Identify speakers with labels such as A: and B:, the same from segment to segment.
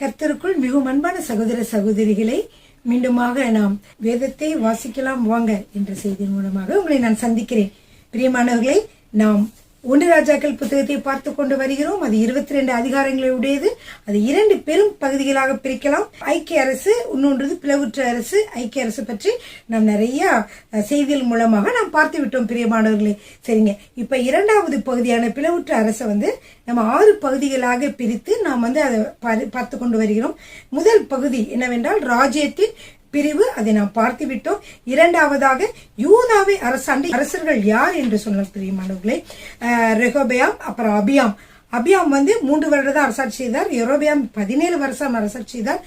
A: கர்த்தருக்குள் மிகவும் அன்பான சகோதர சகோதரிகளை மீண்டுமாக நாம் வேதத்தை வாசிக்கலாம் வாங்க என்ற செய்தியின் மூலமாக உங்களை நான் சந்திக்கிறேன். பிரியமானவர்களை, நாம் 1 ராஜாக்கள் புத்தகத்தை பார்த்து கொண்டு வருகிறோம். அது 22 அதிகாரங்களை உடையது. அது 2 பெரும் பகுதிகளாக பிரிக்கலாம். ஐக்கிய அரசு, இன்னொன்று பிளவுற்ற அரசு. ஐக்கிய அரசு பற்றி நாம் நிறைய செய்திகள் மூலமாக நாம் பார்த்து விட்டோம் பிரியமானவர்களே. சரிங்க, இப்ப 2வது பகுதியான பிளவுற்ற அரசை நம்ம 6 பகுதிகளாக பிரித்து நாம் அதை பார்த்து கொண்டு வருகிறோம். முதல் பகுதி என்னவென்றால் ராஜ்யத்தின் பிரிவு, அதை நாம் பார்த்து விட்டோம். 2வதாக யூதாவை அரசாண்ட அரசர்கள் யார் என்று சொன்ன பிரியமானவர்களே, ரெகோபெயாம், அப்புறம் அபியாம். அபியாம் 3 வருடம் தான் அரசாட்சி செய்தார். யெரொபெயாம் 17 வருஷம் அரசாட்சி செய்தார்.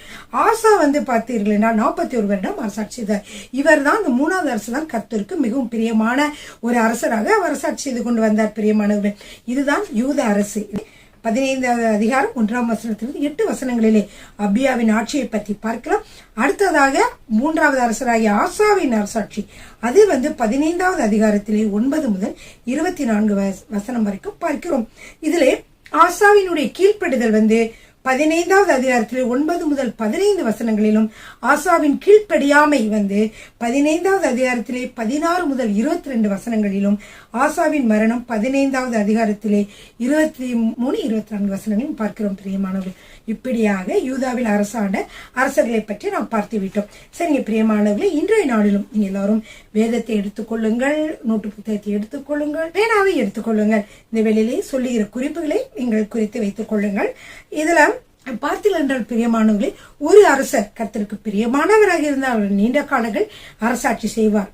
A: ஆசா பார்த்தீர்கள் என்றால் 41 வருடம் அரசாட்சி செய்தார். இவர் தான் இந்த 3வது அரசு தான் கர்த்தருக்கு மிகவும் பிரியமான ஒரு அரசராக அவர் அரசாட்சி செய்து கொண்டு வந்தார் பிரியமானவர்களே. இதுதான் யூத அரசு. 15வது அதிகாரம் 1ஆம் வசனத்திலிருந்து 8 வசனங்களிலே அபியாவின் ஆட்சியை பற்றி பார்க்கலாம். அடுத்ததாக 3வது அரசராகிய ஆசாவின் அரசாட்சி, அது 15வது அதிகாரத்திலே 9 முதல் 24 வசனம் வரைக்கும் பார்க்கிறோம். இதிலே ஆசாவினுடைய கீழ்ப்படிதல் 15வது அதிகாரத்திலே 9 முதல் 15 வசனங்களிலும், ஆசாவின் கீழ்ப்படியாமை 15வது அதிகாரத்திலே 16 முதல் 22 வசனங்களிலும், ஆசாவின் மரணம் 15வது அதிகாரத்திலே 23-24 வசனங்களிலும் பார்க்கிறோம் பிரியமானவர்கள். இப்படியாக யூதாவில் அரசாண்ட அரசர்களை பற்றி நாம் பார்த்து விட்டோம். சரிங்க பிரியமானவர்களே, இன்றைய நாளிலும் நீங்க எல்லாரும் வேதத்தை எடுத்துக்கொள்ளுங்கள், நோட்டு புத்தகத்தை எடுத்துக்கொள்ளுங்கள், பேனாவை எடுத்துக்கொள்ளுங்கள். இந்த வேளையிலே சொல்லுகிற குறிப்புகளை நீங்கள் குறித்து வைத்துக் கொள்ளுங்கள். இதுல பார்த்தீர்கள் என்றால் பிரியமானவர்களே, ஒரு அரசர் கர்த்தருக்கு பிரியமானவராக இருந்தால் அவர் நீண்ட காலங்கள் அரசாட்சி செய்வார்.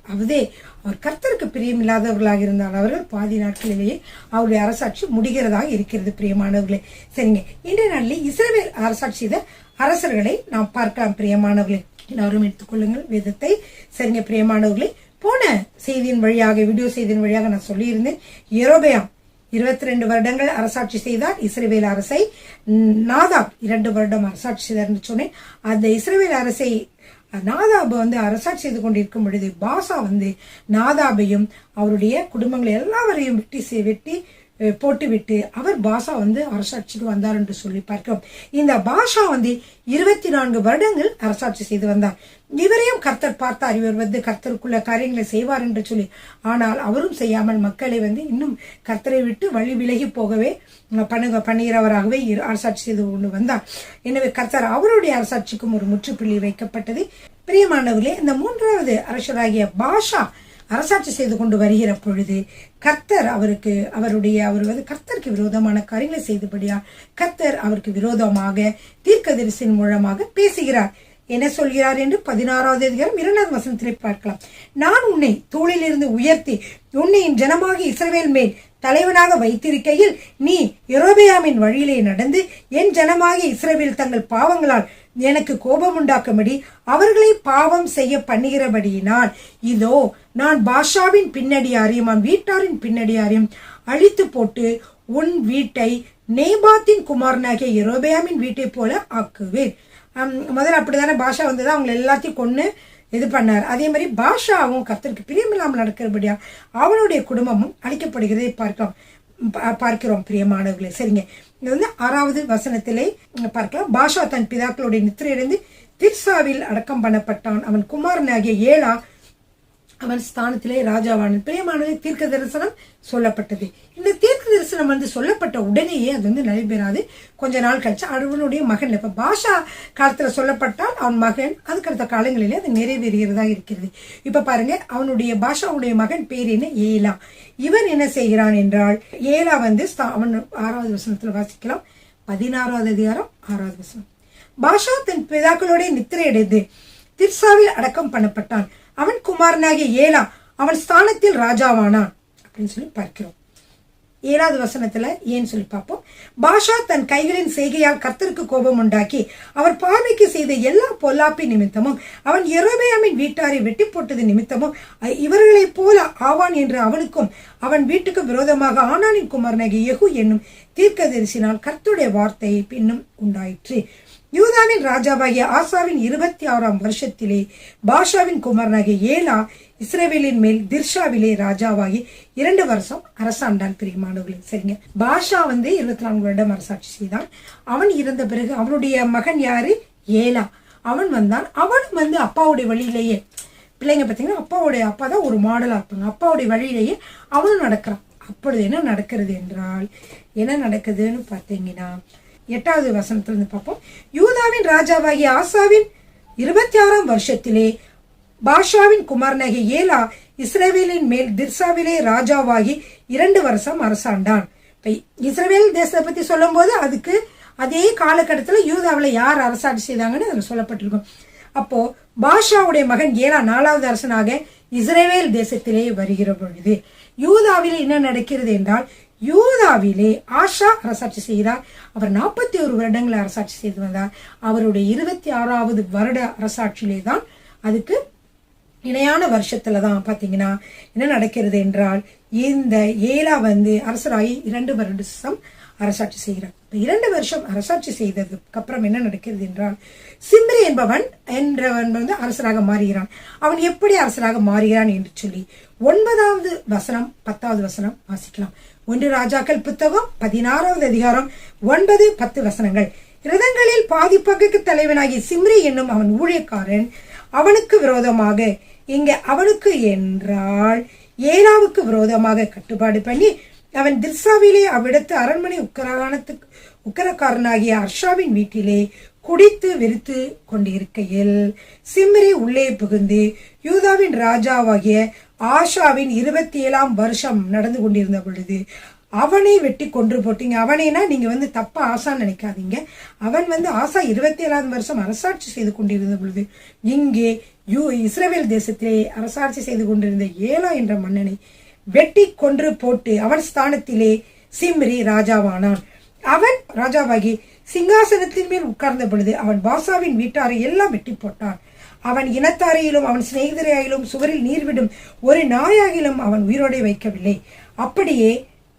A: அவர் கர்த்தருக்கு பிரியமில்லாதவர்களாக இருந்தால் அவர்கள் பாதி நாட்களிலேயே அவருடைய அரசாட்சி முடிகிறதாக இருக்கிறது பிரியமானவர்களே. சரிங்க, இன்றைய நாளில் இஸ்ரவேல் அரசாட்சி செய்த அரசர்களை நாம் பார்க்கலாம் பிரியமானவர்களே. எல்லாரும் எடுத்துக்கொள்ளுங்கள் வேதத்தை. சரிங்க பிரியமானவர்களே, போன செய்தியின் வழியாக, வீடியோ செய்தியின் வழியாக நான் சொல்லியிருந்தேன், யெரொபெயாம் 22 வருடங்கள் அரசாட்சி செய்தார் இஸ்ரவேல் அரசை. நாதாப் 2 வருடம் அரசாட்சி செய்தார் என்று சொன்னேன். அந்த இஸ்ரவேல் அரசை நாதாப் அரசாட்சி செய்து கொண்டிருக்கும் பொழுது பாஷா நாதாபையும் அவருடைய குடும்பங்களை எல்லாவரையும் வெட்டி போட்டுவிட்டு அவர் பாஷா அரசாட்சிக்கு வந்தார் என்று சொல்லி பார்க்கிறோம். இந்த பாஷா 24 வருடங்கள் அரசாட்சி செய்து வந்தார். இவரையும் கர்த்தர் பார்த்தார். இவர் கர்த்தருக்குள்ள காரியங்களை செய்வார் என்று சொல்லி. ஆனால் அவரும் செய்யாமல் மக்களை இன்னும் கர்த்தரை விட்டு வழி விலகி போகவே பண்ணுகிறவராகவே அரசாட்சி செய்து கொண்டு வந்தார். எனவே கர்த்தர் அவருடைய அரசாட்சிக்கும் ஒரு முற்றுப்புள்ளி வைக்கப்பட்டது. பிரியமானவர்களே, இந்த 3வது அரசராகிய பாஷா அரசாட்சி செய்து கொண்டு வருகிற பொழுது கர்த்தர் அவர் கர்த்தருக்கு விரோதமான காரியங்களை செய்தபடியா கர்த்தர் அவருக்கு விரோதமாக தீர்க்கதரிசியின் மூலமாக பேசுகிறார். என்ன சொல்கிறார் என்று 16வது அதிகாரம் 2வது வசனத்திலே பார்க்கலாம். நான் உன்னை தோளிலிருந்து உயர்த்தி உன்னை என் ஜனமாகி இஸ்ரவேல் மேல் தலைவனாக வைத்திருக்கையில் நீ யெரொபெயாமின் வழியிலே நடந்து என் ஜனமாகி இஸ்ரவேல் தங்கள் பாவங்களால் எனக்கு கோபம் உண்டாக்கும்படி அவர்களை பாவம் செய்ய பண்ணுகிறபடியினால் இதோ நான் பாஷாவின் பின்னடியாரையும் அவன் வீட்டாரின் பின்னடியாரையும் அழித்து போட்டு உன் வீட்டை நேபாத்தின் குமாரனாகிய யெரொபெயாமின் வீட்டை போல ஆக்குவேன். முதல்ல அப்படித்தானே பாஷா அவங்க எல்லாத்தையும் கொண்டு இது பண்ணார். அதே மாதிரி பாஷாவும் கர்த்தருக்கு பிரியமில்லாமல் நடக்கிறபடியா அவனுடைய குடும்பமும் அழிக்கப்படுகிறதை பார்க்கிறோம் பிரியமானவர்களே. சரிங்க, இது 6வது வசனத்திலே பார்க்கலாம். பாஷா தன் பிதாக்களுடைய நித்திரையடைந்து திர்சாவில் அடக்கம் பண்ணப்பட்டான். அவன் குமாரனாகிய ஏலா அவன் ஸ்தானத்திலே ராஜாவான பிரியமானவர்களே. தீர்க்க தரிசனம் சொல்லப்பட்டது. இந்த தீர்க்க தரிசனம் சொல்லப்பட்ட உடனேயே அது நடைபெறாது. கொஞ்ச நாள் கழிச்சு அவனுடைய மகன், இப்ப பாஷா காலத்துல சொல்லப்பட்டால் அவன் மகன் அதுக்கடுத்த காலங்களிலே அது நிறைவேறுகிறதா இருக்கிறது. இப்ப பாருங்க, பாஷாவுடைய மகன் பேர் என்ன? ஏலா. இவன் என்ன செய்கிறான் என்றால், ஏலா அவன் 6வது வசனத்துல வாசிக்கலாம். 16வது அதிகாரம் 6வது வசனம். பாஷா தன் பிதாக்களோட நித்திரையடைந்து திர்சாவில் அடக்கம் பண்ணப்பட்டான். அவன் குமாரனாகிய ஏலா அவன் ஸ்தானத்தில் ராஜாவானான் அப்படின்னு சொல்லி பார்க்கிறோம். 7வது வசனத்துல ஏன்னு சொல்லி பார்ப்போம். பாஷா தன் கைகளின் செய்கையால் கர்த்தருக்கு கோபம் உண்டாக்கி அவர் பார்வைக்கு செய்த எல்லா பொல்லாப்பின் நிமித்தமும் அவன் யெரொபெயாமின் வீட்டாரை வெட்டி போட்டது நிமித்தமும் இவர்களைப் போல ஆவான் என்று அவனுக்கும் அவன் வீட்டுக்கு விரோதமாக ஆனானின் குமாரனாகிய யெகூ என்னும் தீர்க்கதரிசினால் கர்த்தருடைய வார்த்தை பின்னும் உண்டாயிற்று. யூதாவின் ராஜாவாகிய ஆசாவின் 26ஆம் வருஷத்திலே பாஷாவின் குமாரனாகிய ஏலா இஸ்ரவேலின் மேல் திர்ஷாவிலே ராஜாவாகி 2 வருஷம் அரசாண்டான். பிரியமானவர்களே, சரிங்க. பாஷா 24 வருடம் அரசாட்சி செய்தான். அவன் இறந்த பிறகு அவனுடைய மகன் யாரு? ஏலா. அவன் வந்தான். அவனும் அப்பாவுடைய வழியிலேயே, பிள்ளைங்க பார்த்தீங்கன்னா அப்பாவுடைய அப்பா தான் ஒரு மாடலா இருப்பாங்க, அப்பாவுடைய வழியிலேயே அவனும் நடக்கிறான். அப்பொழுது என்ன நடக்கிறது என்றால், என்ன நடக்குதுன்னு பார்த்தீங்கன்னா 8வது வசனத்திலிருந்து பார்ப்போம். யூதாவின் ராஜாவாகிய ஆசாவின் 26ஆம் வருஷத்திலே பாஷாவின் குமாரனாகிய ஏலா இஸ்ரவேலின் மேல் திர்சாவிலே ராஜாவாகி 2 வருஷம் அரசாண்டான். இஸ்ரவேல் தேசத்தை பத்தி சொல்லும் போது அதுக்கு அதே காலகட்டத்தில் யூதாவில் யார் அரசாட்சி செய்தாங்கன்னு அதில் சொல்லப்பட்டிருக்கும். அப்போ பாஷாவுடைய மகன் ஏலா 4வது அரசனாக இஸ்ரவேல் தேசத்திலே வருகிற பொழுது யூதாவிலே என்ன நடக்கிறது என்றால், யூதாவிலே ஆஷா அரசாட்சி செய்கிறார். அவர் 41 வருடங்களை அரசாட்சி செய்து வந்தார். அவருடைய 26வது வருட அரசாட்சியிலே தான், அதுக்கு இணையான வருஷத்துல தான் பாத்தீங்கன்னா என்ன நடக்கிறது என்றால், இந்த ஏலா அரசராகி 2 வருடம் அரசாட்சி செய்கிறார். 2 வருஷம் அரசாட்சி செய்ததுக்கு அப்புறம் என்ன நடக்கிறது என்றால், சிம்ரி என்றவன் அரசராக மாறுகிறான். அவன் எப்படி அரசராக மாறுகிறான் என்று சொல்லி 9வது வசனம் 10வது வசனம் வாசிக்கலாம். 1 ராஜாக்கள் புத்தகம் 16வது அதிகாரம் 9-10 வசனங்கள். இரதங்களில் பாதி பங்குக்கு தலைவனாகி சிம்ரி என்னும் அவன் ஊழியக்காரன் அவனுக்கு விரோதமாக, இங்க அவனுக்கு என்றால் ஏலாவுக்கு விரோதமாக கட்டுப்பாடு பண்ணி அவன் திர்சாவிலே அவ்விடத்து அரண்மனை உக்கரக்காரனாகிய அர்ஷாவின் வீட்டிலே குடித்து வெறுத்து கொண்டிருக்கையில் சிம்ரி உள்ளே புகுந்து யூதாவின் ராஜாவாகிய ஆஷாவின் 27ஆம் வருஷம் நடந்து கொண்டிருந்த பொழுது அவனை வெட்டி கொன்று போட்டீங்க. அவனேனா நீங்க தப்பா ஆசான்னு நினைக்காதீங்க. அவன் ஆசா 27ஆம் வருஷம் அரசாட்சி செய்து கொண்டிருந்த பொழுது இங்கே இஸ்ரவேல் தேசத்திலே அரசாட்சி செய்து கொண்டிருந்த ஏலா என்ற மன்னனை வெட்டி கொன்று போட்டு அவன் ஸ்தானத்திலே சிம்ரி ராஜாவானான். அவன் ராஜாவாகி சிங்காசனத்தின் மேல் உட்கார்ந்த பொழுது அவன் பாசாவின் வீட்டாரை எல்லாம் வெட்டி போட்டான். அவன் இனத்தாரையிலும் அவன் சிநேகிதரையிலும் சுவரில் நீர்விடும் ஒரு நாயாகிலும் அவன் உயிரோடே வைக்கவில்லை. அப்படியே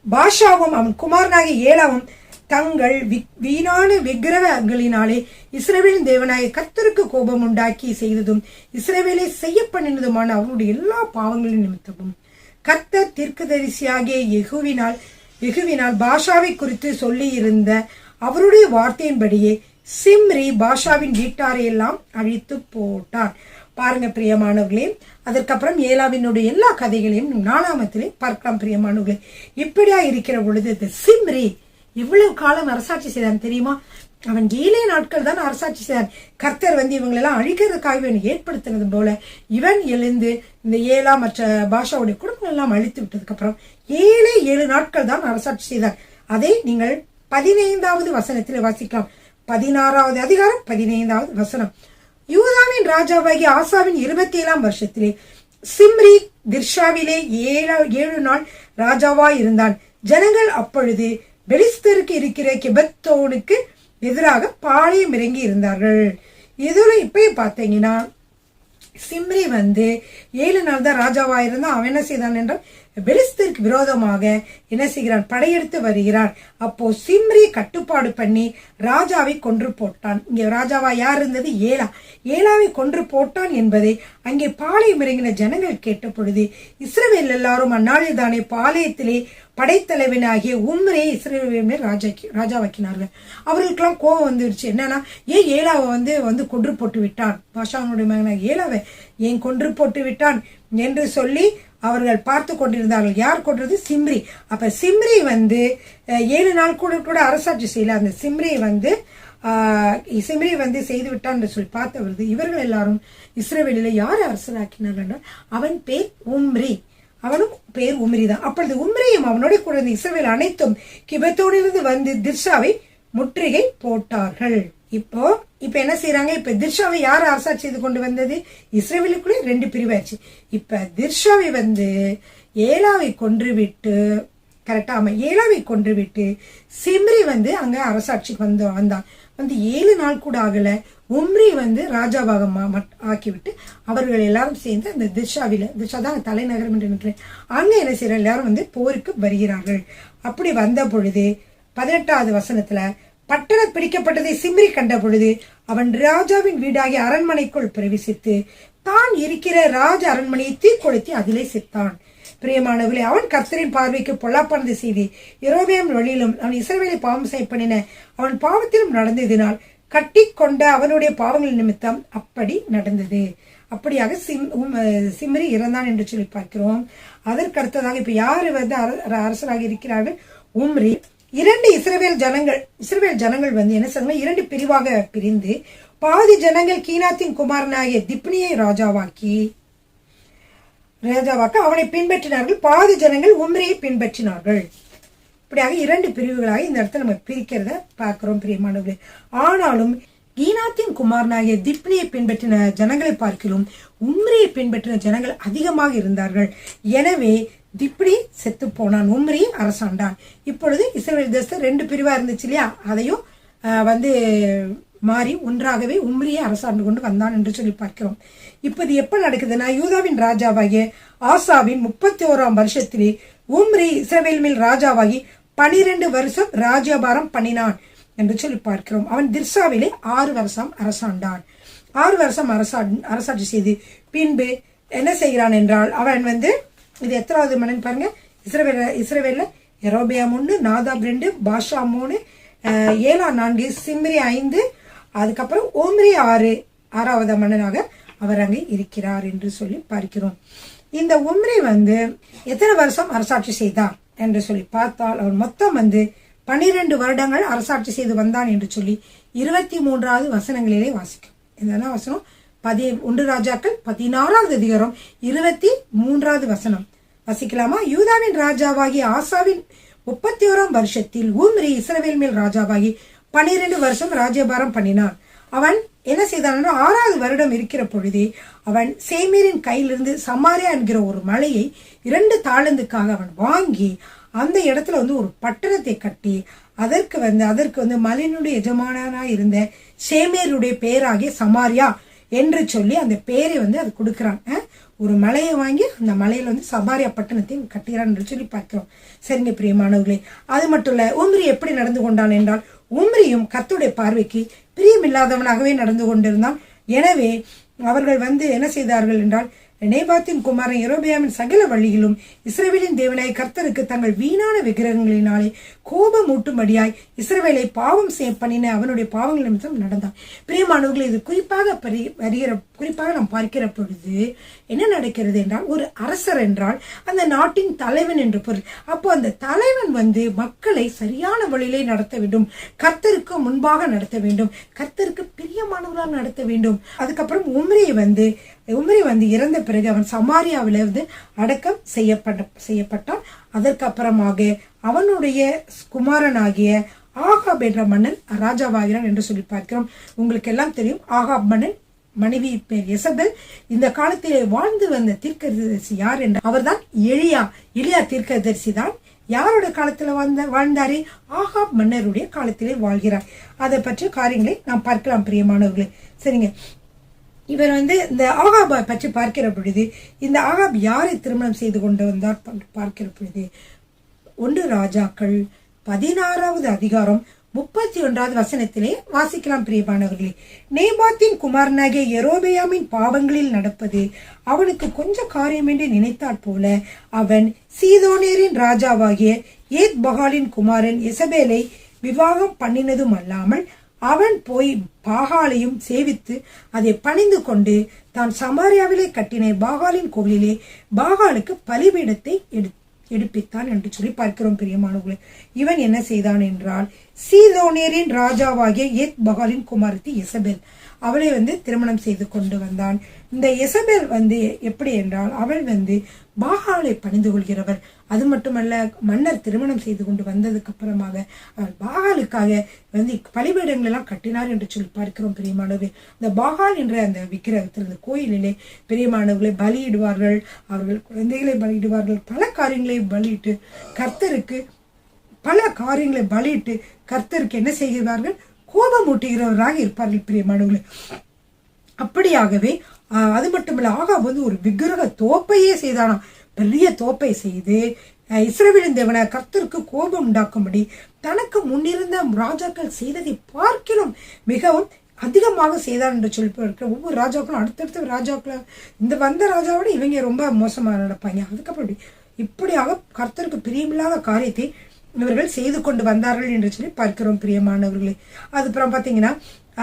A: பாஷாவும் அவன் குமாரனாகிய ஏலாவும் தங்கள் வீணான விக்கிரகங்களினாலே இஸ்ரவேலின் தேவனாய கர்த்தருக்கு கோபம் உண்டாக்கி செய்ததும் இஸ்ரவேலை செய்ய பண்ணினதுமான அவனுடைய எல்லா பாவங்களின் நிமித்தமும் கர்த்தர் தீர்க்கதரிசியாகிய யெகூவினால் பாஷாவை குறித்து சொல்லி இருந்த அவருடைய வார்த்தையின்படியே சிம்ரி பாஷாவின் வீட்டாரை எல்லாம் அழித்து போட்டார். பாருங்க பிரியமானவர்களே, அதற்கப்புறம் ஏலாவினுடைய எல்லா கதைகளையும் 4ஆமத்திலே பார்க்கலாம். பிரியமானவர்களே, இப்படியா இருக்கிற பொழுது இந்த சிம்ரி இவ்வளவு காலம் அரசாட்சி செய்தான் தெரியுமா? அவன் 7 நாட்கள் தான் அரசாட்சி செய்தான். கர்த்தர் இவங்களெல்லாம் அழிக்கிறதுக்காக ஏற்படுத்தினது போல இவன் எழுந்து இந்த ஏலா மற்ற பாஷாவுடைய குடும்பங்கள் எல்லாம் அழித்து விட்டதுக்கு அப்புறம் 7 நாட்கள் தான் அரசாட்சி செய்தார். அதை நீங்கள் 15வது வசனத்தில் வாசிக்கலாம். 16வது அதிகாரம் 15வது வசனம். யூதாவின் ராஜாவாகிய ஆசாவின் 27ஆம் வருஷத்திலே சிம்ரி திர்ஷாவிலே 7 நாள் ராஜாவாய் இருந்தான். ஜனங்கள் அப்பொழுது பெலிஸ்தருக்கு இருக்கிற கிபெத்தோனுக்கு எதிராக பாளையம் இறங்கி இருந்தார்கள். இதுல இப்பயும் பார்த்தீங்கன்னா சிம்ரி 7 நாள் தான் ராஜாவா இருந்தா அவன் என்ன செய்தான் என்றால் பெலிஸ்தருக்கு விரோதமாக என்ன செய்கிறான், படையெடுத்து வருகிறான். அப்போ சிம்ரி கட்டுப்பாடு பண்ணி ராஜாவை கொன்று போட்டான். இங்க ராஜாவா யார் இருந்தது? ஏலாவை கொன்று போட்டான் என்பதை அங்கே பாளையம் இறங்கின ஜனங்கள் கேட்ட பொழுது இஸ்ரவேல் எல்லாரும் அந்நாளில் தானே பாளையத்திலே படைத்தலைவனாகிய உம்ரே இஸ்ரவேல் மேல் ராஜாவாக்கினார்கள். அவர்களுக்கெல்லாம் கோபம் வந்துடுச்சு. என்னன்னா, ஏன் ஏலாவை கொன்று போட்டு விட்டான், பாஷாவுடைய மகனாக ஏலாவை ஏன் கொன்று போட்டு விட்டான் என்று சொல்லி அவர்கள் பார்த்து கொண்டிருந்தார்கள். யார் கொன்றது? சிம்ரி. அப்ப சிம்ரி 7 நாள் கூட அரசாட்சி செய்யல. அந்த சிம்ரி செய்து விட்டான் என்று சொல்லி பார்த்து வருது. இவர்கள் எல்லாரும் இஸ்ரவேலில யார் அரசராக்கினார்கள் என்றால் அவன் பேர் உம்ரி. அவனும் பேர் உம்ரி தான். அப்பொழுது உம்ரியும் அவனோட கூட இஸ்ரவேல் அனைத்தும் கிபெத்தோனிலிருந்து திர்ஷாவை முற்றுகை போட்டார்கள். இப்போ என்ன செய்யறாங்க? இப்ப திர்ஷாவை யார் அரசாட்சி செய்து கொண்டு வந்தது? இஸ்ரவேலுக்குள்ளே 2 பிரிவாச்சு. இப்ப திர்ஷாவை ஏலாவை கொன்று விட்டு, கரெக்டா, ஏலாவை கொன்று விட்டு சிம்ரி அங்க அரசாட்சிக்கு வந்தான். 7 நாள் கூட ஆகல. உம்ரி ராஜாவாக ஆக்கிவிட்டு அவர்கள் எல்லாரும் சேர்ந்து அந்த திர்ஷா தான் தலைநகரம் என்று நினைக்கிறேன், அங்க என்ன செய்யற எல்லாரும் போருக்கு வருகிறார்கள். அப்படி வந்த பொழுது 18வது வசனத்துல பட்டணம் பிடிக்கப்பட்டதை சிம்ரி கண்ட பொழுது அவன் ராஜாவின் வீடாகிய அரண்மனைக்குள் பிரவேசித்து தான் இருக்கிற ராஜ அரண்மனையை தீக்கொளுத்தி அதிலே செத்தான். பிரியமானவர்களே, அவன் கர்த்தரின் பார்வைக்கு பொல்லாப்பானது செய்து யெரொபெயாம் வழியிலும் அவன் இஸ்ரவேலை பாவம் செய்ய பண்ணின அவன் பாவத்திலும் நடந்ததினால் கட்டி கொண்ட அவனுடைய பாவங்கள் நிமித்தம் அப்படி நடந்தது. அப்படியாக சிம்ரி இறந்தான் என்று சொல்லி பார்க்கிறோம். அதற்கு அடுத்ததாக இப்ப யாரு வந்து அரசராக இருக்கிறார்கள்? உம்ரி. இஸ்ரவேல் ஜனங்கள் வந்து என்ன சொல்றாங்க, 2 பிரிவாக பிரிந்து பாதி ஜனங்கள் கீனாத்தின் குமாரனாகிய திப்னியை ராஜாவாக்கி அவனை பின்பற்றினார்கள், பாதி ஜனங்கள் உம்ரியை பின்பற்றினார்கள். இப்படியாக 2 பிரிவுகளாக இந்த இடத்துல நம்ம பிரிக்கிறத பார்க்கிறோம் பிரியமானவர்களே. ஆனாலும் கீனாத்தின் குமாரனாகிய திப்னியை பின்பற்றின ஜனங்களை பார்க்கிறோம், உம்ரியை பின்பற்றின ஜனங்கள் அதிகமாக இருந்தார்கள். எனவே திப்னி செத்து போனான், உம்ரி அரசாண்டான். இப்பொழுது இஸ்ரவேல் தேசத்துல 2 பிரிவா இருந்துச்சு இல்லையா, அதையும் வந்து மாறி ஒன்றாகவே உம்ரியை அரசாண்டு கொண்டு வந்தான் என்று சொல்லி பார்க்கிறோம். இப்ப இது எப்ப நடக்குதுன்னா, யூதாவின் ராஜாவாகிய ஆசாவின் 31ஆம் வருஷத்திலே உம்ரி இஸ்ரவேல் மேல் ராஜாவாகி 12 வருஷம் ராஜ்யபாரம் பண்ணினான் என்று சொல்லி பார்க்கிறோம். அவன் திர்சாவிலே 6 வருஷம் அரசாண்டான். 6 வருஷம் அரசாட்சி செய்து பின்பு என்ன செய்கிறான் என்றால், அவன் வந்து இது எத்தனாவது மன்னன் பாருங்க, இஸ்ரவேல்ல யெரொபெயாம் 1, நாதாப் 2, பாஷா 3, ஏலா 4, சிம்ரி 5, அதுக்கப்புறம் உம்ரி 6வது மன்னனாக அவர் அங்கே இருக்கிறார் என்று சொல்லி பார்க்கிறோம். இந்த உம்ரி வந்து எத்தனை வருஷம் அரசாட்சி செய்தார் என்று சொல்லி பார்த்தால், அவர் மொத்தம் வந்து 12 வருடங்கள் அரசாட்சி செய்து வந்தான் என்று சொல்லி 23வது வசனங்களிலே வாசிக்கும். என்ன வசனம்? 1 ராஜாக்கள் 16வது அதிகாரம் 23வது வசனம் வாசிக்கலாமா? யூதாவின் ராஜாவாகி ஆசாவின் 31ஆம் வருஷத்தில் உம்ரி இஸ்ரவேல் மேல் ராஜாவாகி 12 வருஷம் ராஜ்யபாரம் பண்ணினான். அவன் என்ன செய்தான்? 6வது வருடம் இருக்கிற பொழுதே அவன் சேமீரின் கையிலிருந்து சமாரியா என்கிற ஒரு மலையை 2 தாளந்துக்காக அவன் வாங்கி அந்த இடத்துல வந்து ஒரு பட்டணத்தை கட்டி அதற்கு வந்து மலையினுடைய எஜமானா இருந்த சேமேருடைய பெயராகிய சமாரியா என்று சொல்லி அந்த பெயரை வந்து அது கொடுக்கிறான். ஒரு மலையை வாங்கி அந்த மலையில வந்து சமாரியா பட்டணத்தை கட்டுகிறான் என்று சொல்லி பார்க்கிறோம். சரிங்க பிரியமானவர்களே, அது மட்டும் இல்ல, உம்ரி எப்படி நடந்து கொண்டான் என்றால், உம்ரியும் கர்த்தருடைய பார்வைக்கு பிரியமில்லாதவனாகவே நடந்து கொண்டிருந்தான். எனவே அவர்கள் வந்து என்ன செய்தார்கள் என்றால், நேபாத்தின் குமாரன் யெரொபெயாமின் சகல வழியிலும் இஸ்ரவேலின் தேவனாய் கர்த்தருக்கு தங்கள் வீணான விக்கிரகங்களினாலே கோபம் ஊட்டும்படியாய் இஸ்ரவேலை பாவம் செய்ய பண்ணின அவனுடைய பாவங்கள் நிமித்தம் நடந்தான். பிரியமானவர்களை, இது குறிப்பாக நாம் பார்க்கிற பொழுது என்ன நடக்கிறது என்றால், ஒரு அரசர் என்றால் அந்த நாட்டின் தலைவன் என்று பொருள். அப்போ அந்த தலைவன் வந்து மக்களை சரியான வழியிலே நடத்த வேண்டும், கர்த்தருக்கு முன்பாக நடத்த வேண்டும், கர்த்தருக்கு பிரியமானவர்களாக நடத்த வேண்டும். அதுக்கப்புறம் உம்ரி வந்து இறந்த பிறகு அவன் சமாரியாவில இருந்து அடக்கம் செய்யப்பட்டான். அதற்கு அப்புறமாக அவனுடைய குமாரனாகிய ஆகாப் என்ற மன்னன் ராஜாவாகிறான் என்று சொல்லி பார்க்கிறோம். உங்களுக்கு எல்லாம் தெரியும், ஆகாப் மன்னன் மனைவி பேர் எசபெல். இந்த காலத்திலே வாழ்ந்து வந்த தீர்க்கதரிசி யார் என்றால் அவர்தான் எலியா தீர்க்கதரிசி தான். யாரோட காலத்துல வாழ்ந்தாரே? ஆகாப் மன்னருடைய காலத்திலே வாழ்கிறார். அதை பற்றிய காரியங்களை நாம் பார்க்கலாம் பிரியமானவர்களே. சரிங்க, இவர் வந்து இந்த ஆகாபை பற்றி பார்க்கிற பொழுது, இந்த ஆகாப் யாரை திருமணம் செய்து கொண்டு வந்தார் பார்க்கிற பொழுது 1 ராஜாக்கள் 16வது அதிகாரம் 31வது வசனத்திலே வாசிக்கலாம் பிரியமானவர்களே. நேபாத்தின் குமாரனாகிய யெரொபெயாமின் பாவங்களில் நடப்பது அவனுக்கு கொஞ்சம் காரியம் என்று நினைத்தாற் போல அவன் சீதோனேரின் ராஜாவாகிய ஏத் பகாலின் குமாரன் எசபேலை விவாகம் பண்ணினதும் அல்லாமல் அவன் போய் பாகாலையும் சேவித்து அதை பணிந்து கொண்டு தான் சமாரியாவிலே கட்டின பாகாலின் கோவிலிலே பாகாலுக்கு பலிபீடத்தை எடுப்பித்தான் என்று சொல்லி பார்க்கிறோம் பிரியமானவர்களே. இவன் என்ன செய்தான் என்றால், சீதோனேரின் ராஜாவாகிய ஏத் பகாலின் குமாரத்தி எசபெல் அவளை வந்து திருமணம் செய்து கொண்டு வந்தான். இந்த எசபெல் வந்து எப்படி என்றால், அவள் வந்து பாகாலை பணிந்து கொள்கிறவர். அது மட்டுமல்ல, மன்னர் திருமணம் செய்து கொண்டு வந்ததுக்கு அப்புறமாக அவர் பாகாலுக்காக வந்து பலிபீடங்கள் எல்லாம் கட்டினார் என்று சொல்லி பார்க்கிறோம் பிரியமானவர்களே. இந்த பாகால் என்ற அந்த விக்கிரகத்தில், இந்த கோயிலிலே பிரியமானவர்களை பலியிடுவார்கள், அவர்கள் குழந்தைகளை பலியிடுவார்கள், பல காரியங்களை பலியிட்டு கர்த்தருக்கு என்ன செய்கிறார்கள்? கோபம் ஊட்டுகிறவராக இருப்பார்கள் பிரியமானவர்களே. அப்படியாகவே அது மட்டுமல்ல, ஆகாப் வந்து ஒரு விக்கிரக தோப்பையே செய்தானா, பெரிய தோப்பை செய்து இஸ்ரவேலின் தேவனாய கர்த்தருக்கு கோபம் உண்டாக்கும்படி தனக்கு முன்னிருந்த ராஜாக்கள் செய்ததை பார்க்கிலும் மிகவும் அதிகமாக செய்தார் என்று சொல்லி ஒவ்வொரு ராஜாக்களும் அடுத்தடுத்த ராஜாக்களை இந்த வந்த ராஜாவோட இவங்க ரொம்ப மோசமாக நடப்பாங்க. அதுக்கப்புறம் இப்படியாக கர்த்தருக்கு பிரியமில்லாத காரியத்தை இவர்கள் செய்து கொண்டு வந்தார்கள் என்று சொல்லி பார்க்கிறோம் பிரியமானவர்களே. அதுக்கப்புறம் பார்த்தீங்கன்னா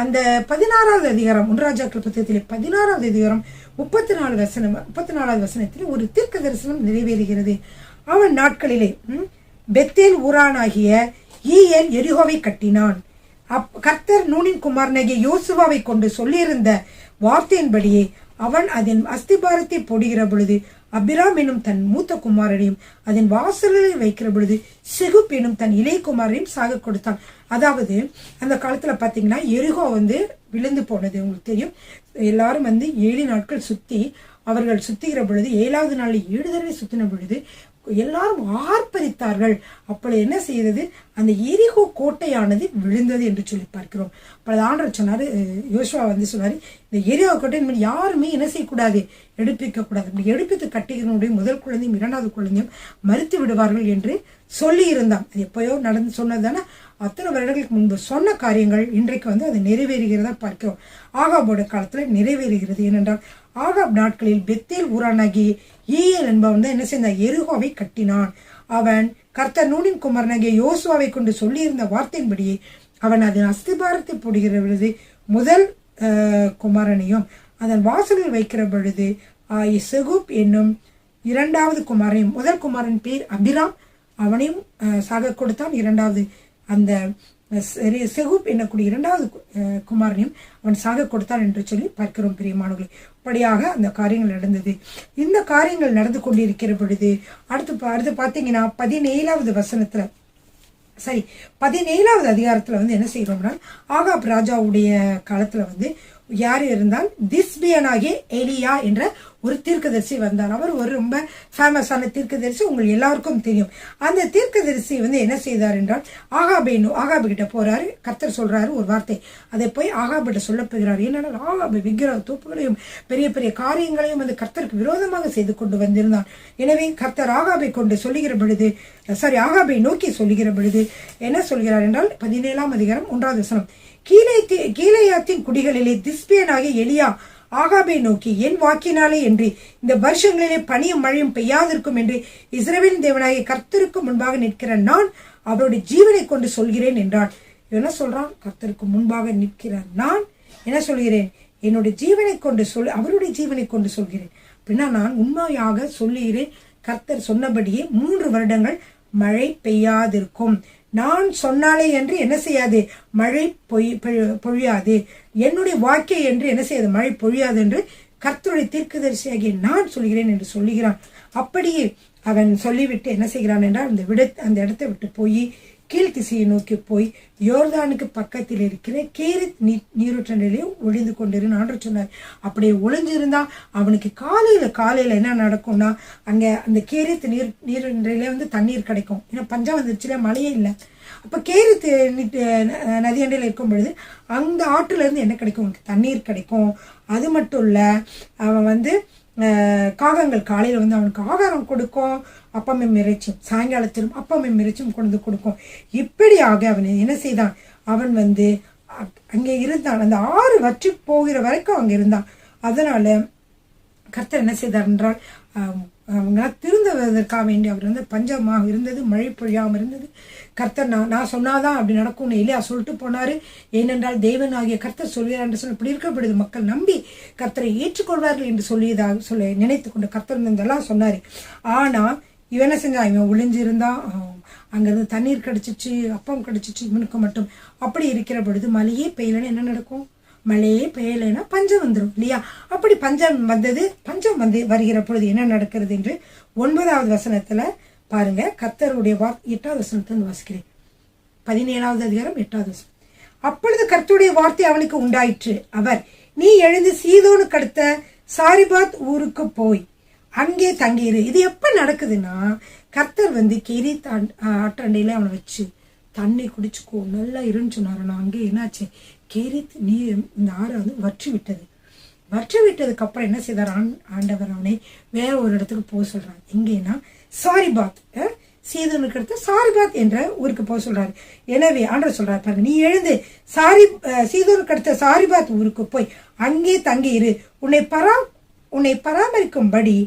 A: அந்த 16வது அதிகாரம் 1 ராஜாக்கள் புத்தகத்திலே 16வது அதிகாரம் 34வது வசனத்தில் ஒரு தீர்க்க தரிசனம் நிறைவேறுகிறது. அவன் நாட்களிலே பெத்தேல் ஊரானாகிய ஈயேல் எரிகோவை கட்டினான். கர்த்தர் நூனின் குமாரனாகிய யோசுவாவை கொண்டு சொல்லியிருந்த வார்த்தையின்படியே அவன் அதன் அஸ்திபாரத்தை போடுகிற பொழுது அபிராம் எனும் தன் மூத்த குமாரனையும் அதன் வாசல்களில் வைக்கிற பொழுது செகுப் எனும் தன் இளைய குமாரனையும் சாக கொடுத்தான். அதாவது அந்த காலத்துல பாத்தீங்கன்னா எரிகோ விழுந்து போனது உங்களுக்கு தெரியும். எல்லாரும் 7 நாட்கள் சுத்தி அவர்கள் சுத்துகிற பொழுது 7வது நாள் 7 தடவை சுத்தின பொழுது எல்லாரும் ஆர்ப்பரித்தார்கள். அப்படி என்ன செய்தது, அந்த எரிகோ கோட்டையானது விழுந்தது என்று சொல்லி பார்க்கிறோம். அப்ப ஆண்டவர் சொன்னாரு, யோசுவா சொன்னாரு, இந்த எரிகோ கோட்டை யாருமே என்ன செய்யக்கூடாது, எடுப்பிக்க கூடாது. இப்படி எடுப்பித்து கட்டுகிறனுடைய முதல் குழந்தையும் 2வது குழந்தையும் மறுத்து விடுவார்கள் என்று சொல்லி இருந்தான். அது எப்பயோ நடந்து சொன்னதுதானே, அத்தனை வருடங்களுக்கு முன்பு சொன்ன காரியங்கள் இன்றைக்கு அது நிறைவேறுகிறதா பார்க்கிறோம். ஆகாபோட காலத்துல நிறைவேறுகிறது. ஏனென்றால் ஆகாப் நாட்களில் பெத்தேல் ஊரானாகி ஈயேல் என்பவன் என்ன செய்தான், எரிகோவை கட்டினான். அவன் கர்த்தர் நூனின் குமாரனாகிய யோசுவாவை கொண்டு சொல்லியிருந்த வார்த்தையின்படியே அவன் அதன் அஸ்திபாரத்தை போடுகிற பொழுது முதல் குமாரனையும் அதன் வாசலில் வைக்கிற பொழுது செகுப் என்னும் 2வது குமாரனையும், முதல் குமாரன் பேர் அபிராம், அவனையும் சாக கொடுத்தான். 2வது அந்த செகுப் என்னக்கூடிய 2வது குமாரனையும் அவன் சாக கொடுத்தான் என்று சொல்லி பார்க்கிறோம் பிரியமானவர்களே. அப்படியாக அந்த காரியங்கள் நடந்தது. இந்த காரியங்கள் நடந்து கொண்டிருக்கிற பொழுது அடுத்து பாத்தீங்கன்னா 17வது வசனத்துல 17வது அதிகாரத்துல என்ன செய்யறோம்னா, ஆகாப் ராஜாவுடைய காலத்துல யாரு இருந்தால் திஸ்பியனாகிய எலியா என்ற ஒரு தீர்க்கதரிசி வந்தார். அவர் ஒரு ரொம்ப ஃபேமஸான தீர்க்கதரிசி, உங்களுக்கு எல்லாருக்கும் தெரியும். அந்த தீர்க்கதரிசி என்ன செய்தார் என்றால் ஆகாபு கிட்ட போறாரு. கர்த்தர் சொல்றாரு ஒரு வார்த்தை, அதை போய் ஆகாபிட்ட சொல்ல போகிறார். ஏன்னா ஆகாபு விக்கிரக தோப்புகளையும் பெரிய பெரிய காரியங்களையும் கர்த்தருக்கு விரோதமாக செய்து கொண்டு வந்திருந்தான். எனவே கர்த்தர் ஆகாபை கொண்டு சொல்லுகிற பொழுது ஆகாபை நோக்கி சொல்லுகிற பொழுது என்ன சொல்கிறார் என்றால் 17ஆம் அதிகாரம் 1வது வசனம், கீலேயாத்தின் குடிகளிலே திஸ்பியனாகிய எலியா ஆகாபை நோக்கி, என் வாக்கினாலே என்று இந்த வருஷங்களிலே பனியும் மழையும் பெய்யாதிருக்கும் என்று இஸ்ரவேலின் தேவனாகிய கர்த்தருக்கு முன்பாக நிற்கிற நான் அவருடைய ஜீவனை கொண்டு சொல்கிறேன் என்றான். என்ன சொல்றான், கர்த்தருக்கு முன்பாக நிற்கிற நான் என்ன சொல்கிறேன், என்னுடைய ஜீவனை கொண்டு அவருடைய ஜீவனை கொண்டு சொல்கிறேன். அப்படின்னா நான் உண்மையாக சொல்லுகிறேன், கர்த்தர் சொன்னபடியே 3 வருடங்கள் மழை பெய்யாதிருக்கும். நான் சொன்னாலே என்று என்ன செய்யாது, மழை பொழியாது. என்னுடைய வாக்கை என்று என்ன செய்யாது, மழை பொழியாது என்று கர்த்தருடைய தீர்க்கதரிசியாகிய நான் சொல்கிறேன் என்று சொல்லுகிறான். அப்படியே அவன் சொல்லிவிட்டு என்ன செய்கிறான் என்றால் அந்த இடத்தை விட்டு போய் கீழ் திசையை நோக்கி போய் யோர்தானுக்கு பக்கத்தில் இருக்கிற கேரித் நீரூற்றண்டிலே ஒளிந்து கொண்டிருந்தான் ஆண்டு சொன்னார். அப்படியே ஒளிஞ்சிருந்தா அவனுக்கு காலையில என்ன நடக்கும்னா, அங்க அந்த கேரித் நீரூற்றிலே தண்ணீர் கிடைக்கும். ஏன்னா பஞ்சம் வந்துருச்சுல, மழையே இல்லை. அப்ப கேரித் நதியண்டையில் இருக்கும் பொழுது அந்த ஆற்றுல இருந்து என்ன கிடைக்கும், உனக்கு தண்ணீர் கிடைக்கும். அது மட்டும் இல்ல, அவன் காகங்கள் காலையில அவனுக்கு ஆகாரம் கொடுக்கும், அப்பமும் இறைச்சும், சாயங்காலத்திலும் அப்பமும் இறைச்சும் கொண்டு கொடுக்கும். இப்படியாக அவன் என்ன செய்தான், அவன் அங்கே இருந்தான். அந்த 6 வற்றி போகிற வரைக்கும் அங்க இருந்தான். அதனால கர்த்தர் என்ன செய்தார் என்றால், அவங்க திருந்துவதற்காக வேண்டி அவர் பஞ்சமாக இருந்தது, மழை பொழியாமல் இருந்தது. கர்த்தர் நான் சொன்னாதான் அப்படி நடக்கும்னு இல்லையா சொல்லிட்டு போனாரு. ஏனென்றால் தேவன் ஆகிய கர்த்தர் சொல்கிறார் என்று சொல்லி இப்படி இருக்கப்படுது, மக்கள் நம்பி கர்த்தரை ஏற்றுக்கொள்வார்கள் என்று சொல்லி நினைத்து கொண்டு கர்த்தர் இதெல்லாம் சொன்னாரு. ஆனா இவன் என்ன செஞ்சான், இவன் ஒளிஞ்சிருந்தான். அங்கிருந்து தண்ணீர் கிடைச்சிச்சு, அப்பம் கிடைச்சிச்சு, இவனுக்கு மட்டும். அப்படி இருக்கிற பொழுது மழையே பெய்யலன்னு என்ன நடக்கும், மழையே பெய்யலைன்னா பஞ்சம் வந்துடும் இல்லையா. அப்படி பஞ்சம் வருகிற பொழுது என்ன நடக்கிறது என்று 9வது வசனத்துல பாருங்க. கர்த்தருடைய 8வது வசனத்துல வாசிக்கிறேன். 17வது அதிகாரம் 8வது வசனம். அப்பொழுது கர்த்தருடைய வார்த்தை அவனுக்கு உண்டாயிற்று. அவர், நீ எழுந்து சீதோனுக்கு அடுத்த சாரிபாத் ஊருக்கு போய் அங்கே தங்கியிரு. இது எப்ப நடக்குதுன்னா, கர்த்தர் கெரித் ஆற்றண்டையில அவனை வச்சு தண்ணி குடிச்சுக்கோ நல்லா இருன்னு சொன்னாரு. நான் அங்கே என்னாச்சு, கேரித் நீர் இந்த ஆறு வற்றி விட்டதுக்கு அப்புறம் என்ன செய்தார், ஆண்டவர் அவனை வேற ஒரு இடத்துக்கு போக சொல்றாங்க. எங்கன்னா சாரிபாத் சீதோனுக்கு அடுத்து சாரிபாத் என்ற ஊருக்கு போக சொல்றாரு. எனவே ஆண்டவர் சொல்றாரு, பாருங்க, நீ எழுந்து சீதோனுக்கு அடுத்த சாரிபாத் ஊருக்கு போய் அங்கே தங்கி இரு. உன்னை பராமரிக்கும்படி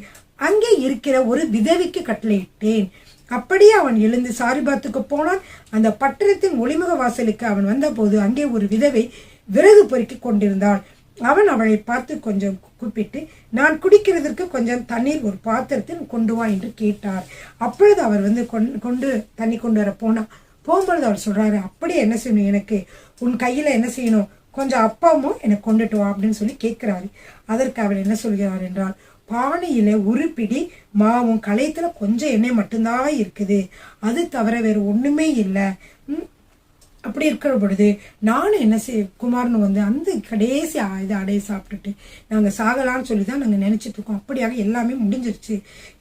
A: அங்கே இருக்கிற ஒரு விதவிக்கு கட்டளையிட்டேன். அப்படியே அவன் எழுந்து சாரிபாத்துக்கு போனான். அந்த பட்டணத்தின் ஒளிமுக வாசலுக்கு அவன் வந்தபோது அங்கே ஒரு விதவை விறகு பொறுக்கி கொண்டிருந்தாள். அவன் அவளை பார்த்து கொஞ்சம் கூப்பிட்டு, நான் குடிக்கிறதற்கு கொஞ்சம் தண்ணீர் ஒரு பாத்திரத்தில் கொண்டு வா என்று கேட்டார். அப்பொழுது அவர் தண்ணி கொண்டு வர போகும்பொழுது அவர் சொல்றாரு, அப்படியே என்ன செய்யணும், எனக்கு உன் கையில என்ன செய்யணும், கொஞ்சம் அப்பமும் எனக்கு கொண்டுட்டு வா அப்படின்னு சொல்லி கேட்கிறாரு. அதற்கு அவர் என்ன சொல்கிறார் என்றால், பானையில ஒரு பிடி மாவும் களையத்துல கொஞ்சம் எண்ணெய் மட்டும்தான் இருக்குது, அது தவிர வேற ஒண்ணுமே இல்லை. அப்படி இருக்கிற பொழுது நானும் என்ன குமாரன் அந்த கடைசி இது அடையை சாப்பிட்டுட்டு நாங்கள் சாகலான்னு சொல்லி தான் நாங்கள் நினைச்சிட்டு இருக்கோம். அப்படியாக எல்லாமே முடிஞ்சிருச்சு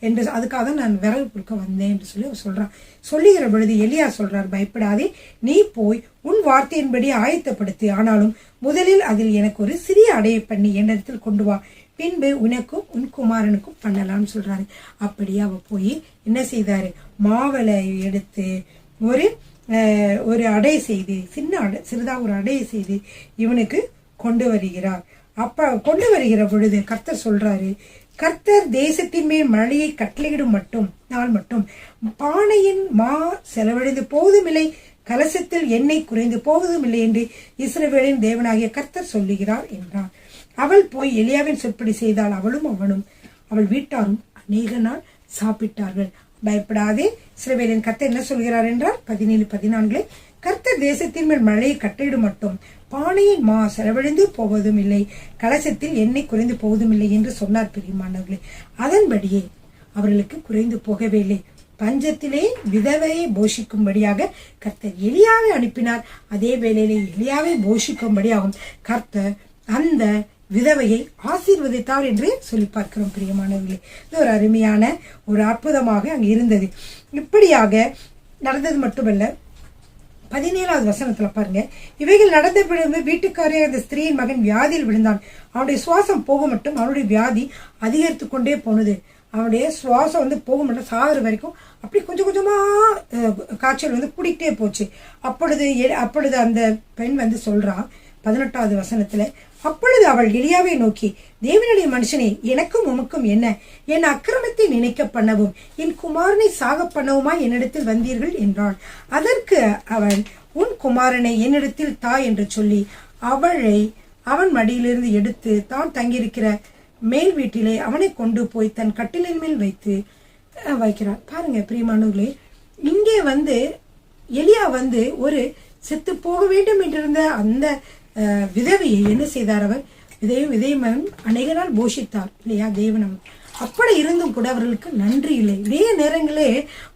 A: என்று அதுக்காக தான் நான் விறகு கொடுக்க வந்தேன் என்று சொல்லி அவர் சொல்றான். சொல்லுகிற பொழுது எலியா சொல்றார், பயப்படாதே, நீ போய் உன் வார்த்தையின்படி ஆயத்தப்படுத்து. ஆனாலும் முதலில் அதில் எனக்கு ஒரு சிறிய அடையை பண்ணி என்னிடத்தில் கொண்டு வா, பின்பு உனக்கும் உன் குமாரனுக்கும் பண்ணலாம்னு சொல்றாரு. அப்படியே அவ போய் என்ன செய்தாரு, மாவளை எடுத்து ஒரு அடை செய்து சிறிதாக ஒரு அடையை செய்து இவனுக்கு கொண்டு வருகிறார். அப்ப கொண்டு வருகிற பொழுது கர்த்தர் சொல்றாரு, கர்த்தர் தேசத்தின் மேல் மழையை கட்டளையிடும் நாள் மட்டும் பானையின் மா செலவழிந்து போவதுமில்லை, கலசத்தில் எண்ணெய் குறைந்து போவதுமில்லை என்று இஸ்ரவேலின் தேவனாகிய கர்த்தர் சொல்லுகிறார் என்றார். அவள் போய் எலியாவின் சொற்படி செய்தால் அவளும் அவனும் அவள் வீட்டாரும் அநேக நாள் சாப்பிட்டார்கள். பயப்படாதே, இஸ்ரவேலின் கர்த்தர் என்ன சொல்கிறார் என்றால் 17:14, கர்த்தர் தேசத்தின் மேல் மழையை கட்டளையிடும் மட்டும் பானையின் மா செலவழிந்து போவதும் இல்லை, கலசத்தில் எண்ணெய் குறைந்து போவதும் இல்லை என்று சொன்னார். பிரியமானவர்களே, அதன்படியே அவர்களுக்கு குறைந்து போகவே இல்லை. பஞ்சத்திலே விதவையை போஷிக்கும்படியாக கர்த்தர் எலியாவை அனுப்பினார். அதே வேளையிலே எலியாவை போஷிக்கும்படியாகும் கர்த்தர் அந்த விதவையை ஆசீர்வதித்தார் என்று சொல்லி பார்க்கிறோம். பிரியமானவர்களே, இது ஒரு அருமையான ஒரு அற்புதமாக அங்கு இருந்தது. இப்படியாக நடந்தது மட்டுமல்ல, 17வது வசனத்துல பாருங்க, இவைகள் நடந்த பிறகு வீட்டுக்காரே அந்த ஸ்திரீயின் மகன் வியாதியில் விழுந்தான். அவனுடைய சுவாசம் போக மட்டும் அவனுடைய வியாதி அதிகரித்து கொண்டே போனது. அவனுடைய சுவாசம் போக மட்டும் சாகுற வரைக்கும் அப்படி கொஞ்சம் கொஞ்சமா காய்ச்சல் கூடிக்கிட்டே போச்சு. அப்பொழுது அந்த பெண் சொல்றா 18வது வசனத்துல, அப்பொழுது அவள் எலியாவை நோக்கி, தேவனுடைய மனுஷனே, எனக்கும் உமக்கும் என்ன? என் அக்கிரமத்தை நினைக்க பண்ணவும் என் குமாரனை சாக பண்ணவுமா என்னிடத்தில் வந்தீர்கள் என்றாள். அதற்கு அவன், உன் குமாரனை என்னிடத்தில் தா என்று சொல்லி அவளை அவன் மடியிலிருந்து எடுத்து தான் தங்கியிருக்கிற மேல் வீட்டிலே அவனை கொண்டு போய் தன் கட்டிலின் மேல் வைக்கிறார். பாருங்க பிரியமானவர்களே, இங்கே எலியா ஒரு செத்து போக வேண்டும் என்றிருந்த அந்த விதவையை என்ன செய்தார், அவர் விதையும் அநேக நாள் போஷித்தார் இல்லையா தேவன். அப்படி இருந்தும் கூட அவர்களுக்கு நன்றி இல்லை. இதே நேரங்களே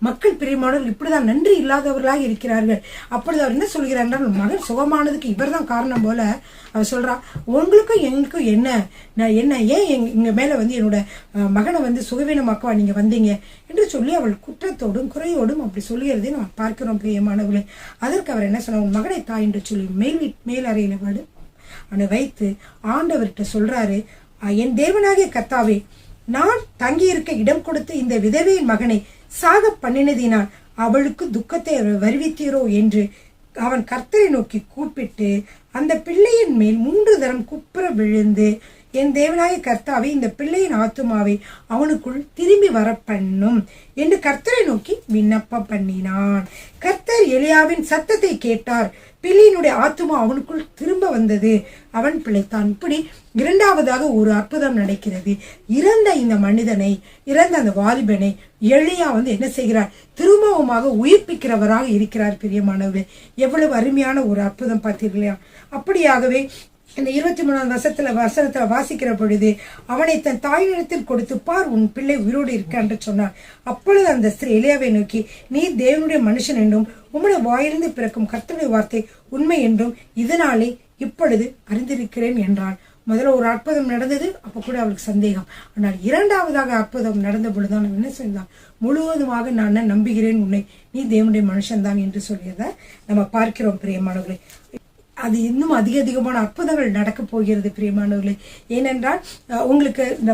A: மக்கள் பிரியமானவர்கள் இப்படிதான் நன்றி இல்லாதவர்களாக இருக்கிறார்கள். அப்பொழுது அவர் என்ன சொல்கிறார், மகன் சுகமானதுக்கு இவர் தான் காரணம் போல அவர் சொல்றா, உங்களுக்கும் எங்களுக்கும் என்ன ஏன் எங்க மேல என்னோட மகனை சுகவீனமாக்கவா நீங்க வந்தீங்க என்று சொல்லி அவள் குற்றத்தோடும் குறையோடும் அப்படி சொல்லுகிறதை நம்ம பார்க்கிறோம். பிரியமானவர்களே, அதற்கு அவர் என்ன சொன்னார், உன் மகனை தா என்று சொல்லி மேல் அறையில அவனை வைத்து ஆண்டவர்கிட்ட சொல்றாரு, என் தேவனாகிய கர்த்தாவே, நான் தங்கியிருக்க இடம் கொடுத்து இந்த விதவையின் மகனை சாக பண்ணினதினால் அவளுக்கு துக்கத்தை வருவித்தீரோ என்று அவன் கர்த்தரை நோக்கி கூப்பிட்டு அந்த பிள்ளையின் மேல் 3 தரம் குப்புற விழுந்து, என் தேவனாய கர்த்தாவே, இந்த பிள்ளையின் ஆத்துமாவை அவனுக்குள் திரும்பி வர பண்ணும் என்று கர்த்தரை நோக்கி விண்ணப்பம் பண்ணினான். கர்த்தர் எலியாவின் சத்தத்தை கேட்டார். பிள்ளையினுடைய ஆத்துமா அவனுக்குள் திரும்ப வந்தது, அவன் பிழைத்தான். இப்படி இரண்டாவதாக ஒரு அற்புதம் நடக்கிறது. இறந்த அந்த வாலிபனை எலியா என்ன செய்கிறார், திரும்பவுமாக உயிர்ப்பிக்கிறவராக இருக்கிறார். பிரியமானவர்களே, எவ்வளவு அருமையான ஒரு அற்புதம் பார்த்தீர்களா? அப்படியாகவே இந்த 23வது வசனத்துல வாசிக்கிற பொழுது, அவனை தன் தாயினிடத்தில் கொடுத்து, பார், உன் பிள்ளை உயிரோடு இருக்க என்று சொன்னார். அப்பொழுது அந்த ஸ்திரீ எலியாவை நோக்கி, நீ தேவனுடைய மனுஷன் என்றும் உம்முடைய வாயிலிருந்து பிறக்கும் கர்த்தருடைய வார்த்தை உண்மை என்றும் இதனாலே இப்பொழுது அறிந்திருக்கிறேன் என்றாள். முதல்ல ஒரு அற்புதம் நடந்தது, அப்ப கூட அவளுக்கு சந்தேகம். ஆனால் இரண்டாவதாக அற்புதம் நடந்த பொழுதுதான் என்ன செய்தான், முழுவதுமாக நான் நம்புகிறேன் உன்னை, நீ தேவனுடைய மனுஷன் தான் என்று சொல்லியதை நம்ம பார்க்கிறோம். பிரியமானவர்களே, அது இன்னும் அதிகமான அற்புதங்கள் நடக்க போகிறது. பிரியமானவர்களே, ஏனென்றால் உங்களுக்கு இந்த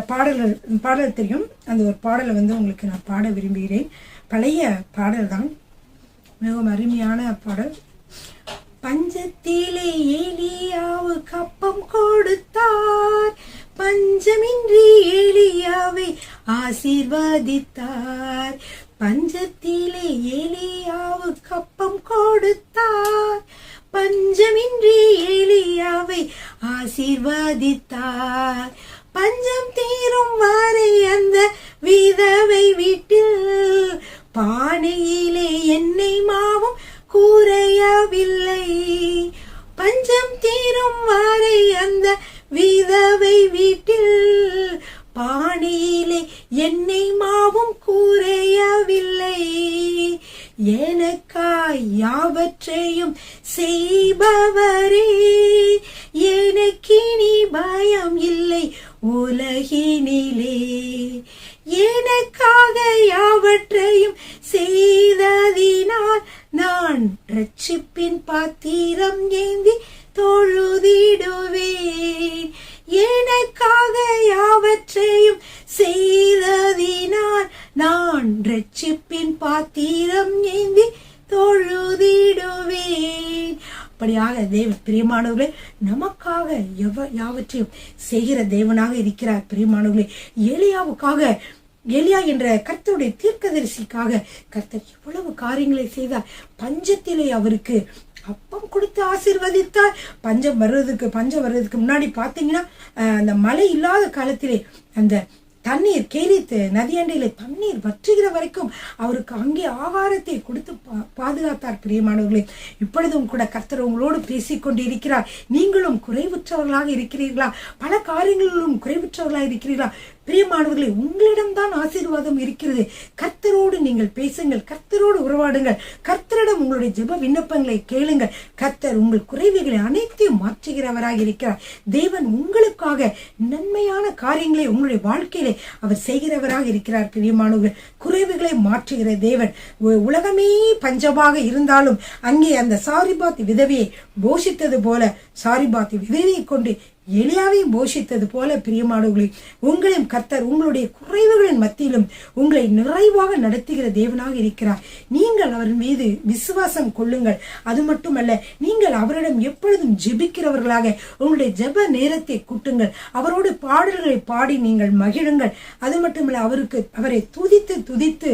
A: பாடல் தெரியும். அந்த ஒரு பாடலை உங்களுக்கு நான் பாட விரும்புகிறேன். பழைய பாடல் தான், மிகவும் அருமையான பாடல். பஞ்சத்திலே ஏலியாவுக்கு அப்பம் கொடுத்தார், பஞ்சமின்றி ஏலியாவை ஆசீர்வதித்தார். பஞ்சத்திலே ஏலியாவுக்கு அப்பம் கொடுத்தார், பஞ்சமின்றி ஏலியாவை ஆசீர்வதித்தார். பஞ்சம் தீரும் வரை அந்த விதவை வீட்டில் பானையிலே எண்ணெய் மாவும் கூரையவில்லை. பஞ்சம் தீரும் வரை அந்த விதவை வீட்டில் பானையிலே எண்ணெய் மாவும் கூரையவில்லை. எனக்காய் யாவற்றையும் செய்பவரே, எனக்கினி பயம் இல்லை உலகினிலே. எனக்காக யாவற்றையும் செய்ததினால் நான் ரட்சிப்பின் பாத்திரம் ஏந்தி தொழுதிடுவேன். எனக்காக யாவற்றையும் செய்ததினால் நான் ரட்சிப்பின் பாத்திரம் ஏந்தி தொழுதிடுவேன். அப்படியாக தேவன் பிரியமானவர்களே நமக்காக யாவற்றையும் செய்கிற தேவனாக இருக்கிறார். பிரியமானவர்களே, எலியா என்ற கர்த்தருடைய தீர்க்கதரிசிக்காக கர்த்தர் எவ்வளவு காரியங்களை செய்தார். பஞ்சத்திலே அவருக்கு அப்பம் கொடுத்து ஆசீர்வதித்தார். பஞ்சம் வர்றதுக்கு முன்னாடி பாத்தீங்கன்னா, அந்த மழை இல்லாத காலத்திலே அந்த தண்ணீர் கேரித்து நதியண்டையில தண்ணீர் வற்றுகிற வரைக்கும் அவருக்கு அங்கே ஆகாரத்தை கொடுத்து பாதுகாத்தார். பிரியமானவர்களே, இப்பொழுதும் கூட கர்த்தர் உங்களோடு பேசிக்கொண்டு இருக்கிறார். நீங்களும் குறைவுற்றவர்களாக இருக்கிறீர்களா? பல காரியங்களிலும் குறைவுற்றவர்களாக இருக்கிறீர்களா? பிரியமானவர்களே, உங்களிடம்தான் ஆசீர்வாதம் இருக்கிறது. கர்த்தரோடு நீங்கள் பேசுங்கள், கர்த்தரோடு உறவாடுங்கள், கர்த்தரிடம் உங்களுடைய ஜெப விண்ணப்பங்களை கேளுங்கள். கர்த்தர் உங்கள் குறைவுகளை அனைத்தையும் மாற்றுகிறவராக இருக்கிறார். தேவன் உங்களுக்காக நன்மையான காரியங்களை உங்களுடைய வாழ்க்கையிலே அவர் செய்கிறவராக இருக்கிறார். பிரியமானவர்கள், குறைவுகளை மாற்றுகிற தேவன். உலகமே பஞ்சமாக இருந்தாலும் அங்கே அந்த சாரிபாத் விதவையை போஷித்தது போல, சாரிபாத் விதவையை கொண்டு எலியாவையும் போஷித்தது போல, பிரியமானவர்களே, உங்களையும் கர்த்தர் உங்களுடைய குறைவுகளின் மத்தியிலும் உங்களை நிறைவாக நடத்துகிற தேவனாக இருக்கிறார். நீங்கள் அவர் மீது விசுவாசம் கொள்ளுங்கள். அது மட்டுமல்ல, நீங்கள் அவரிடம் எப்பொழுதும் ஜெபிக்கிறவர்களாக உங்களுடைய ஜெப நேரத்தை கூட்டுங்கள். அவரோடு பாடல்களை பாடி நீங்கள் மகிழுங்கள். அது மட்டுமல்ல, அவரை துதித்து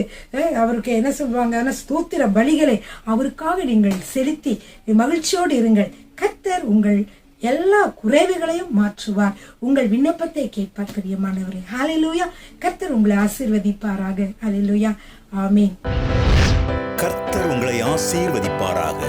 A: அவருக்கு என்ன சொல்வாங்க, ஸ்தோத்திர பலிகளை அவருக்காக நீங்கள் செலுத்தி மகிழ்ச்சியோடு இருங்கள். கர்த்தர் உங்கள் எல்லா குறைவுகளையும் மாற்றுவார். உங்கள் விண்ணப்பத்தை கேட்பார். பிரியமானவரே, ஹல்லேலூயா. கர்த்தர் உங்களை ஆசீர்வதிப்பாராக. ஹல்லேலூயா. ஆமென்.
B: கர்த்தர் உங்களை ஆசீர்வதிப்பாராக.